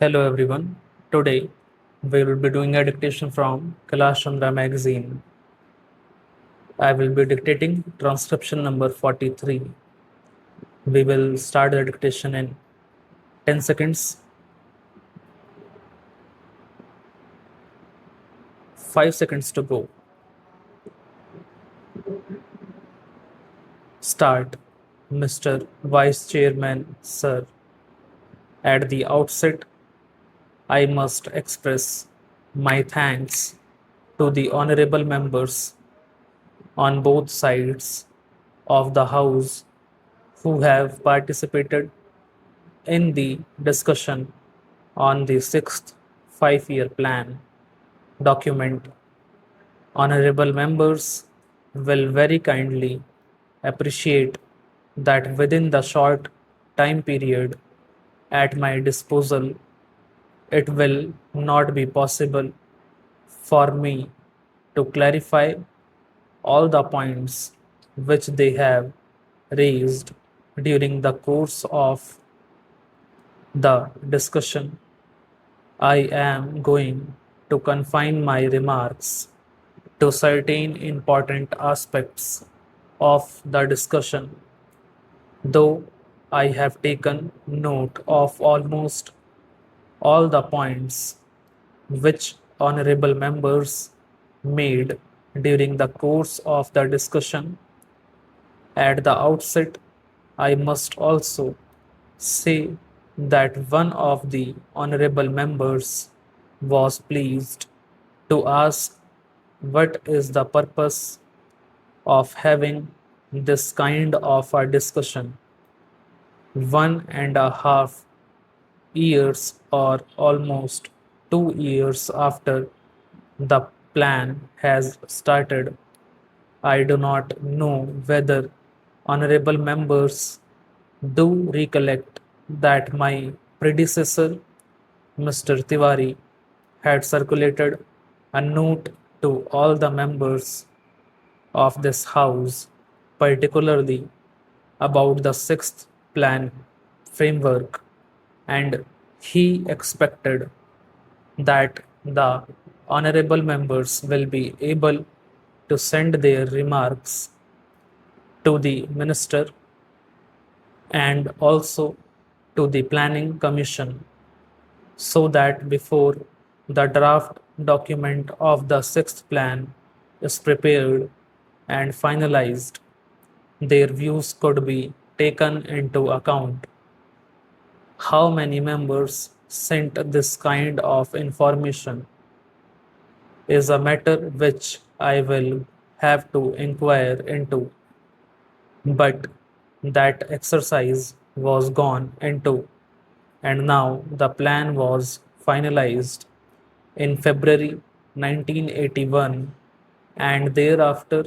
Hello everyone. Today we will be doing a dictation from Kailash Chandra magazine. I will be dictating transcription number 43. We will start the dictation in 10 seconds. 5 seconds to go. Start. Mr. Vice Chairman, sir. At the outset, I must express my thanks to the honorable members on both sides of the House who have participated in the discussion on the sixth five-year plan document. Honorable members will very kindly appreciate that within the short time period at my disposal, it will not be possible for me to clarify all the points which they have raised during the course of the discussion. I am going to confine my remarks to certain important aspects of the discussion, though I have taken note of almost all the points which honorable members made during the course of the discussion. At the outset, I must also say that one of the honorable members was pleased to ask what is the purpose of having this kind of a discussion 1.5 years or almost 2 years after the plan has started. I do not know whether honorable members do recollect that my predecessor, Mr. Tiwari, had circulated a note to all the members of this House, particularly about the sixth plan framework, and he expected that the honorable members will be able to send their remarks to the minister and also to the planning commission so that before the draft document of the sixth plan is prepared and finalized, their views could be taken into account. How many members sent this kind of information is a matter which I will have to inquire into, but that exercise was gone into, and now the plan was finalized in February 1981, and thereafter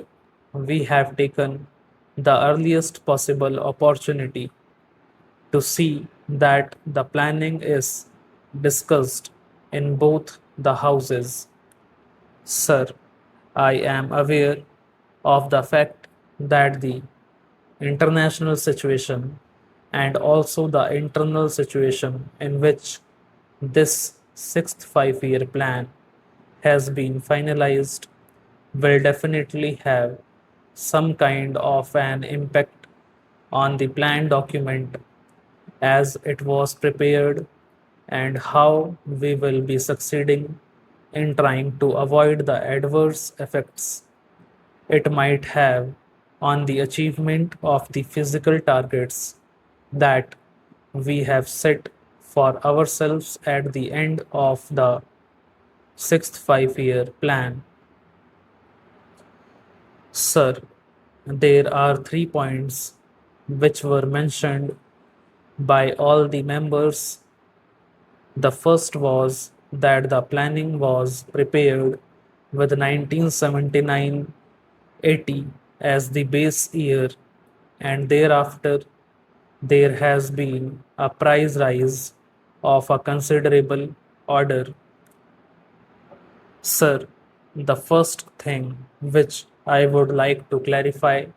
we have taken the earliest possible opportunity to see that the planning is discussed in both the houses. Sir, I am aware of the fact that the international situation and also the internal situation in which this sixth five-year plan has been finalized will definitely have some kind of an impact on the plan document as it was prepared and how we will be succeeding in trying to avoid the adverse effects it might have on the achievement of the physical targets that we have set for ourselves at the end of the sixth five-year plan. Sir, there are 3 points which were mentioned by all the members. The first was that the planning was prepared with 1979-80 as the base year, and thereafter there has been a price rise of a considerable order. Sir, the first thing which I would like to clarify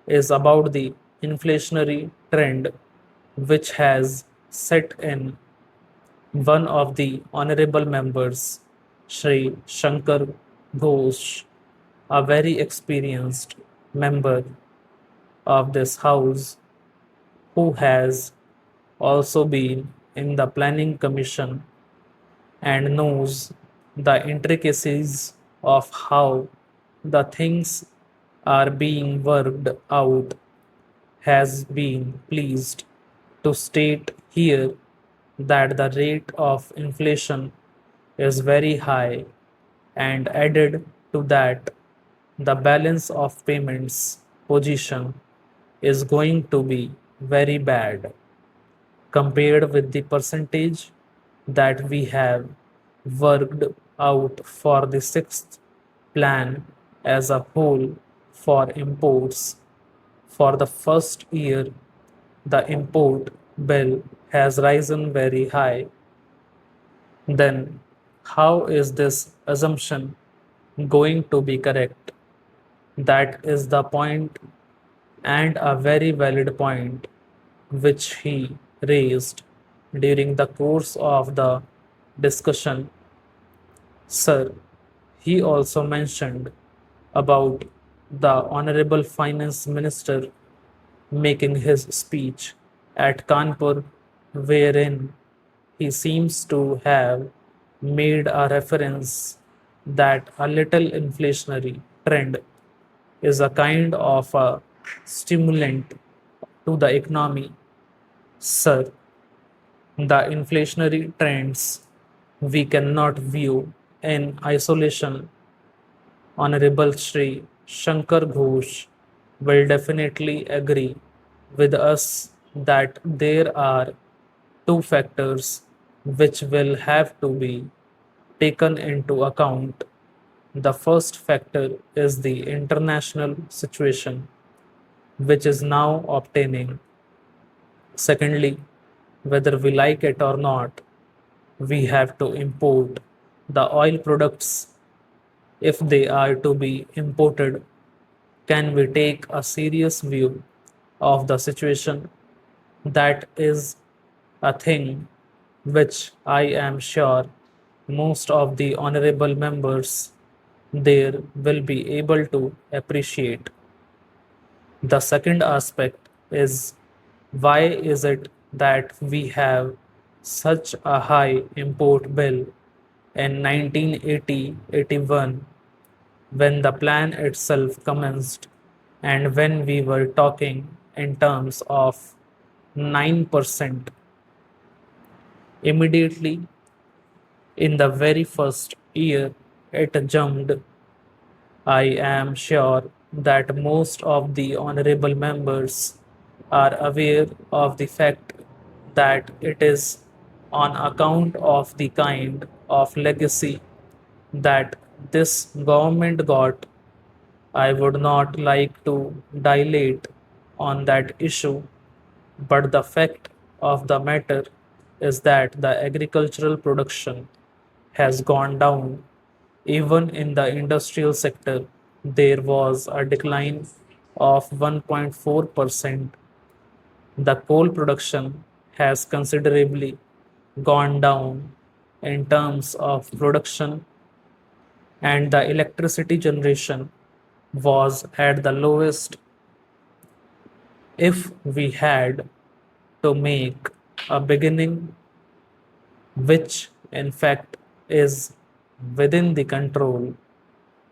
is about the inflationary trend which has set in One of the honorable members, Sri Shankar Ghosh, a very experienced member of this house who has also been in the planning commission and knows the intricacies of how the things are being worked out, has been pleased to state here that the rate of inflation is very high, and added to that, the balance of payments position is going to be very bad compared with the percentage that we have worked out for the sixth plan as a whole for imports. For the first year, the import bill has risen very high. Then, how is this assumption going to be correct? That is the point, and a very valid point, which he raised during the course of the discussion. Sir, he also mentioned about the Honorable Finance Minister making his speech at Kanpur, wherein he seems to have made a reference that a little inflationary trend is a kind of a stimulant to the economy. Sir, the inflationary trends we cannot view in isolation. Honorable Shri Shankar Ghosh will definitely agree with us that there are two factors which will have to be taken into account. The first factor is the international situation, which is now obtaining. Secondly, whether we like it or not, we have to import the oil products. If they are to be imported, can we take a serious view of the situation? That is a thing which I am sure most of the honorable members there will be able to appreciate. The second aspect is, why is it that we have such a high import bill in 1980-81 when the plan itself commenced and when we were talking in terms of 9%? Immediately in the very first year it jumped. I am sure that most of the honorable members are aware of the fact that it is on account of the kind of legacy that this government got. I would not like to dilate on that issue, but the fact of the matter is that the agricultural production has gone down. Even in the industrial sector, there was a decline of 1.4%. The coal production has considerably gone down in terms of production, and the electricity generation was at the lowest. If we had to make a beginning, which in fact is within the control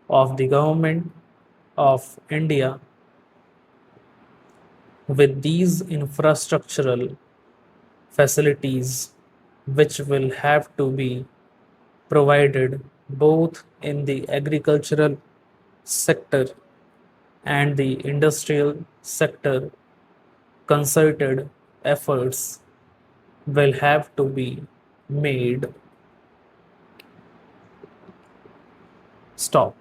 of the government of India, with these infrastructural facilities which will have to be provided both in the agricultural sector and the industrial sector, concerted efforts will have to be made. Stop.